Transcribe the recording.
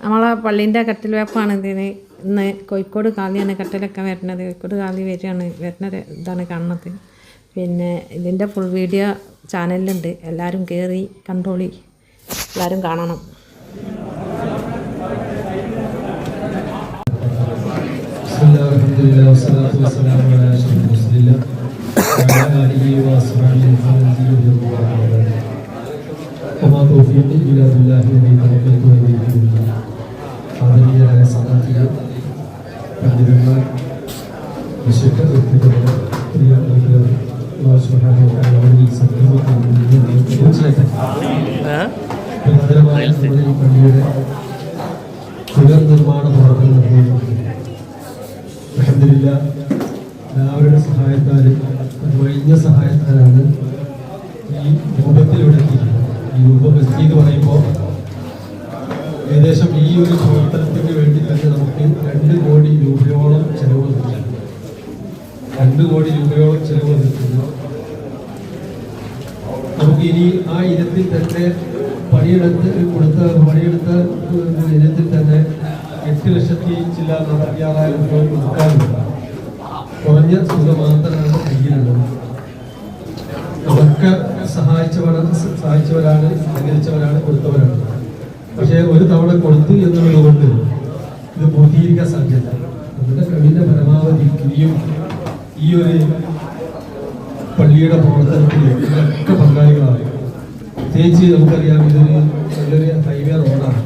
നമ്മളെ പള്ളീൻ്റെ കട്ടിൽ വേപ്പാണ് ഇതിന്. ഇന്ന് കോഴിക്കോട് കാലിയാണ് കട്ടിലൊക്കെ വരുന്നത്. കോഴിക്കോട് കാലി വരുന്ന ഇതാണ് കാണുന്നത്. പിന്നെ ഇതിൻ്റെ ഫുൾ വീഡിയോ ചാനലിലുണ്ട്. എല്ലാവരും കയറി കണ്ടോളി, എല്ലാവരും കാണണം. ആദരണീയരായ സദാർത്ഥികൾ, പണ്ഡിതന്മാർ, വിശുദ്ധ വ്യക്തികളുടെ പ്രിയ പള്ളിയുടെ പുനർനിർമ്മാണ പ്രവർത്തനം നടന്നുകൊണ്ടിരിക്കുന്നു. അൽഹംദുലില്ലാഹ് എല്ലാവരുടെ സഹായത്താലും വഴിഞ്ഞ സഹായത്താലാണ് ഈ രൂപത്തിലൂടെ എത്തിയിരിക്കുന്നത്. ഈ രൂപം എത്തി എന്ന് പറയുമ്പോൾ ഏകദേശം ഈ ഒരു പ്രവർത്തനത്തിന് വേണ്ടി തന്നെ നമുക്ക് 2 കോടി രൂപയോളം ചെലവ് വന്നിട്ടുണ്ട്. 2 കോടി രൂപയോളം ചെലവ് വന്നിട്ടുണ്ട്. നമുക്ക് ഇനി ആ ഇനത്തിൽ തന്നെ പണിയെടുത്ത ഇനത്തിൽ തന്നെ 8,00,000 ചില 46,000 രൂപ കൊടുക്കാറുണ്ട്. കുറഞ്ഞ തുക മാത്രമാണ് കയ്യിലുള്ളത്. അതൊക്കെ സഹായിച്ചവരാണ്, സഹകരിച്ചവരാണ്, കൊടുത്തവരാണ്. പക്ഷേ ഒരു തവണ കൊടുത്തു എന്നുള്ളത് കൊണ്ട് ഇത് പൂർത്തീകരിക്കാൻ സാധ്യത. നമ്മുടെ കഴിവിൻ്റെ പരമാവധി ഇനിയും ഈ ഒരു പള്ളിയുടെ പ്രവർത്തനത്തിൽ ഇതൊക്കെ പങ്കാളികളാണ്. പ്രത്യേകിച്ച് നമുക്കറിയാം, ഇതൊരു നല്ലൊരു ഹൈവേ റോഡാണ്.